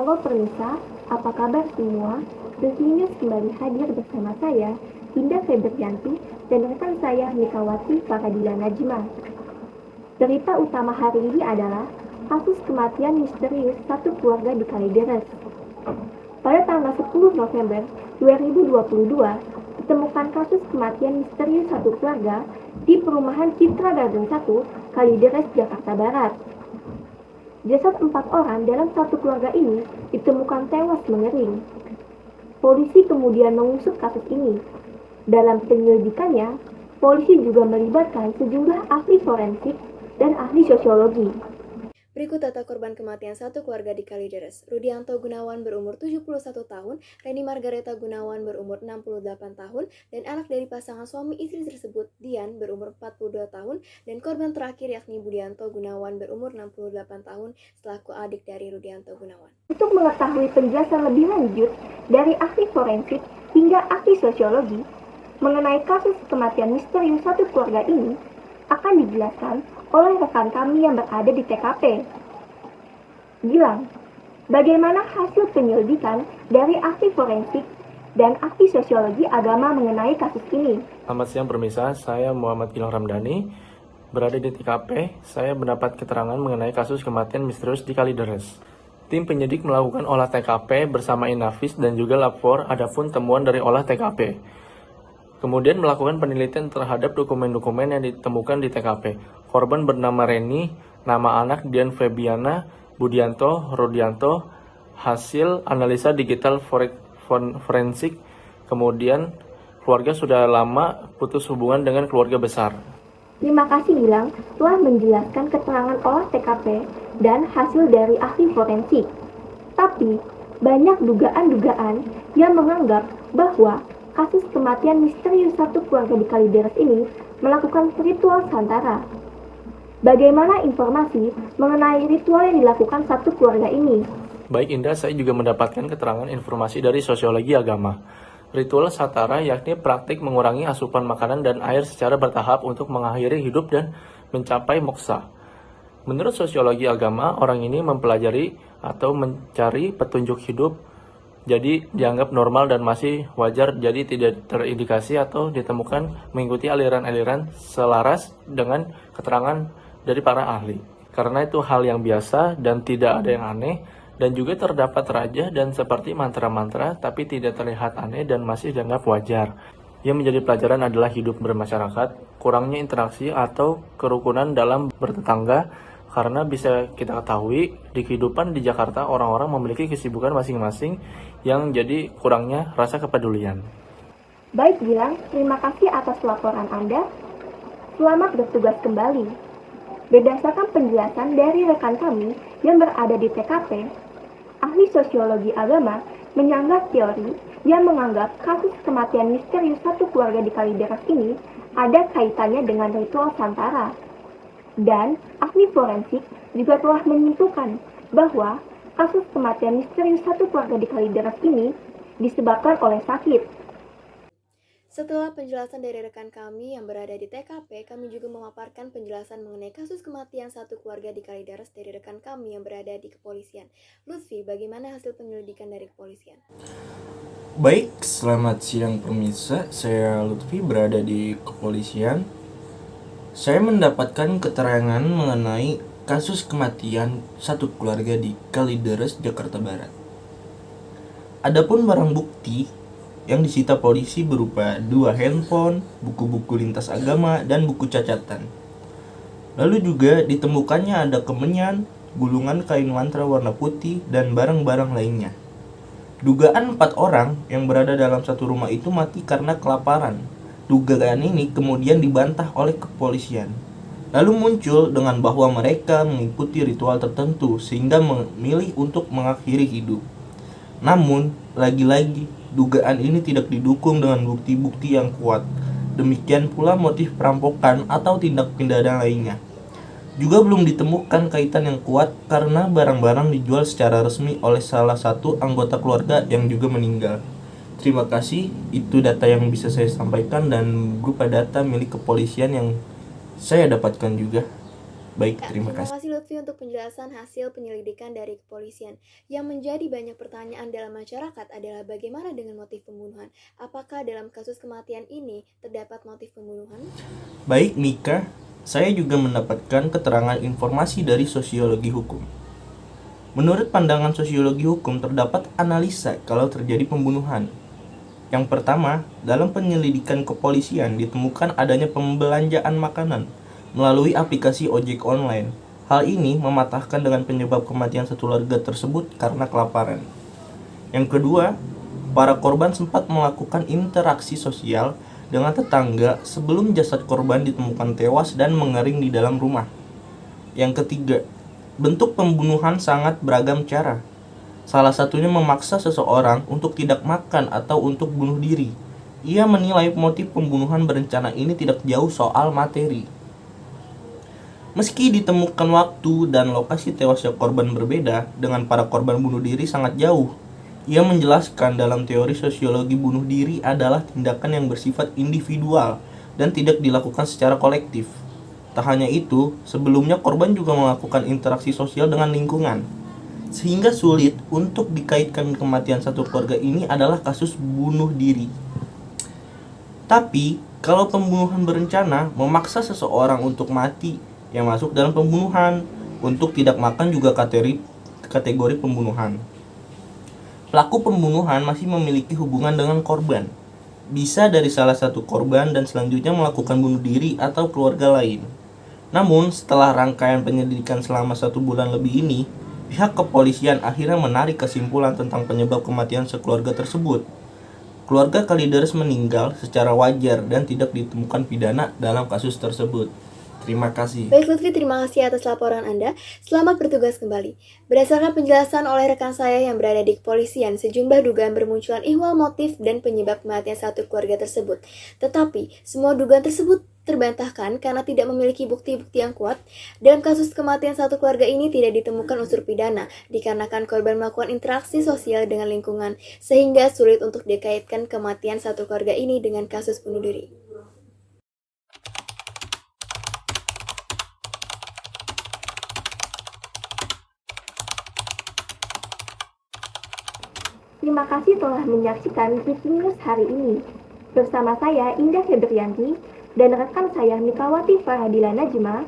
Halo Permisa, apa kabar semua? News kembali hadir bersama saya, Indah Febrianti, dan rekan saya Mikawati Faradila Najma. Berita utama hari ini adalah kasus kematian misterius satu keluarga di Kalideres. Pada tanggal 10 November 2022, ditemukan kasus kematian misterius satu keluarga di perumahan Citra Garden 1, Kalideres, Jakarta Barat. Jasad 4 orang dalam satu keluarga ini ditemukan tewas mengering. Polisi kemudian mengusut kasus ini. Dalam penyelidikannya, polisi juga melibatkan sejumlah ahli forensik dan ahli sosiologi. Berikut data korban kematian satu keluarga di Kalideres. Rudianto Gunawan berumur 71 tahun, Reni Margareta Gunawan berumur 68 tahun, dan anak dari pasangan suami istri tersebut, Dian, berumur 42 tahun, dan korban terakhir yakni Budianto Gunawan berumur 68 tahun selaku adik dari Rudianto Gunawan. Untuk mengetahui penjelasan lebih lanjut dari ahli forensik hingga ahli sosiologi mengenai kasus kematian misterius satu keluarga ini, akan dijelaskan oleh rekan kami yang berada di TKP. Gilang, bagaimana hasil penyelidikan dari ahli forensik dan ahli sosiologi agama mengenai kasus ini? Selamat siang pemirsa, saya Muhammad Gilang Ramdhani, berada di TKP. Saya mendapat keterangan mengenai kasus kematian misterius di Kalideres. Tim penyidik melakukan olah TKP bersama Inavis dan juga lapor adapun temuan dari olah TKP. Kemudian melakukan penelitian terhadap dokumen-dokumen yang ditemukan di TKP. Korban bernama Reni, nama anak Dian Febiana, Budianto, Rudianto, hasil analisa digital forensik. Kemudian keluarga sudah lama putus hubungan dengan keluarga besar. Terima kasih Gilang telah menjelaskan keterangan olah TKP dan hasil dari ahli forensik. Tapi, banyak dugaan-dugaan yang menganggap bahwa kasus kematian misterius satu keluarga di Kalideres ini melakukan ritual santara. Bagaimana informasi mengenai ritual yang dilakukan satu keluarga ini? Baik Indah, saya juga mendapatkan keterangan informasi dari sosiologi agama. Ritual santara yakni praktik mengurangi asupan makanan dan air secara bertahap untuk mengakhiri hidup dan mencapai moksa. Menurut sosiologi agama, orang ini mempelajari atau mencari petunjuk hidup, jadi dianggap normal dan masih wajar, jadi tidak terindikasi atau ditemukan mengikuti aliran-aliran selaras dengan keterangan dari para ahli. Karena itu hal yang biasa dan tidak ada yang aneh, dan juga terdapat raja dan seperti mantra-mantra tapi tidak terlihat aneh dan masih dianggap wajar. Yang menjadi pelajaran adalah hidup bermasyarakat, kurangnya interaksi atau kerukunan dalam bertetangga, karena bisa kita ketahui di kehidupan di Jakarta orang-orang memiliki kesibukan masing-masing yang jadi kurangnya rasa kepedulian. Baik Gilang, terima kasih atas laporan Anda. Selamat bertugas kembali. Berdasarkan penjelasan dari rekan kami yang berada di TKP, ahli sosiologi agama menyanggah teori yang menganggap kasus kematian misterius satu keluarga di Kalideres ini ada kaitannya dengan ritual santara. Dan ahli forensik juga telah menyimpulkan bahwa kasus kematian misterius satu keluarga di Kalideres ini disebabkan oleh sakit. Setelah penjelasan dari rekan kami yang berada di TKP, kami juga memaparkan penjelasan mengenai kasus kematian satu keluarga di Kalideres dari rekan kami yang berada di kepolisian. Lutfi, bagaimana hasil penyelidikan dari kepolisian? Baik, selamat siang pemirsa. Saya Lutfi berada di kepolisian. Saya mendapatkan keterangan mengenai kasus kematian satu keluarga di Kalideres, Jakarta Barat. Adapun barang bukti yang disita polisi berupa 2 handphone, buku-buku lintas agama, dan buku cacatan. Lalu juga ditemukannya ada kemenyan, gulungan kain mantra warna putih, dan barang-barang lainnya. Dugaan 4 orang yang berada dalam satu rumah itu mati karena kelaparan. Dugaan ini kemudian dibantah oleh kepolisian. Lalu muncul dengan bahwa mereka mengikuti ritual tertentu sehingga memilih untuk mengakhiri hidup. Namun, lagi-lagi dugaan ini tidak didukung dengan bukti-bukti yang kuat. Demikian pula motif perampokan atau tindak pidana lainnya. Juga belum ditemukan kaitan yang kuat karena barang-barang dijual secara resmi oleh salah satu anggota keluarga yang juga meninggal. Terima kasih, itu data yang bisa saya sampaikan dan berupa data milik kepolisian yang saya dapatkan juga. Baik, terima kasih. Terima kasih Lutfi untuk penjelasan hasil penyelidikan dari kepolisian. Yang menjadi banyak pertanyaan dalam masyarakat adalah bagaimana dengan motif pembunuhan? Apakah dalam kasus kematian ini terdapat motif pembunuhan? Baik Mika, saya juga mendapatkan keterangan informasi dari sosiologi hukum. Menurut pandangan sosiologi hukum terdapat analisa kalau terjadi pembunuhan. Yang pertama, dalam penyelidikan kepolisian ditemukan adanya pembelanjaan makanan melalui aplikasi ojek online. Hal ini mematahkan dengan penyebab kematian satu keluarga tersebut karena kelaparan. Yang kedua, para korban sempat melakukan interaksi sosial dengan tetangga sebelum jasad korban ditemukan tewas dan mengering di dalam rumah. Yang ketiga, bentuk pembunuhan sangat beragam cara. Salah satunya memaksa seseorang untuk tidak makan atau untuk bunuh diri. Ia menilai motif pembunuhan berencana ini tidak jauh soal materi. Meski ditemukan waktu dan lokasi tewasnya korban berbeda dengan para korban bunuh diri sangat jauh, ia menjelaskan dalam teori sosiologi bunuh diri adalah tindakan yang bersifat individual dan tidak dilakukan secara kolektif. Tak hanya itu, sebelumnya korban juga melakukan interaksi sosial dengan lingkungan, sehingga sulit untuk dikaitkan kematian satu keluarga ini adalah kasus bunuh diri. Tapi, kalau pembunuhan berencana memaksa seseorang untuk mati, yang masuk dalam pembunuhan. Untuk tidak makan juga kategori pembunuhan. Pelaku pembunuhan masih memiliki hubungan dengan korban. Bisa dari salah satu korban dan selanjutnya melakukan bunuh diri atau keluarga lain. Namun, setelah rangkaian penyelidikan selama 1 bulan lebih ini, pihak kepolisian akhirnya menarik kesimpulan tentang penyebab kematian sekeluarga tersebut. Keluarga Kalideres meninggal secara wajar dan tidak ditemukan pidana dalam kasus tersebut. Terima kasih. Baik Lutfi, terima kasih atas laporan Anda. Selamat bertugas kembali. Berdasarkan penjelasan oleh rekan saya yang berada di kepolisian, sejumlah dugaan bermunculan ihwal motif dan penyebab kematian satu keluarga tersebut. Tetapi, semua dugaan tersebut terbantahkan karena tidak memiliki bukti-bukti yang kuat. Dalam kasus kematian satu keluarga ini tidak ditemukan unsur pidana, dikarenakan korban melakukan interaksi sosial dengan lingkungan, sehingga sulit untuk dikaitkan kematian satu keluarga ini dengan kasus bunuh diri. Terima kasih telah menyaksikan Breaking News hari ini. Bersama saya Indah Febrianti dan rekan saya Mikawati Farhadila Najma.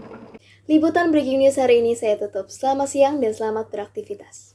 Liputan Breaking News hari ini saya tutup. Selamat siang dan selamat beraktivitas.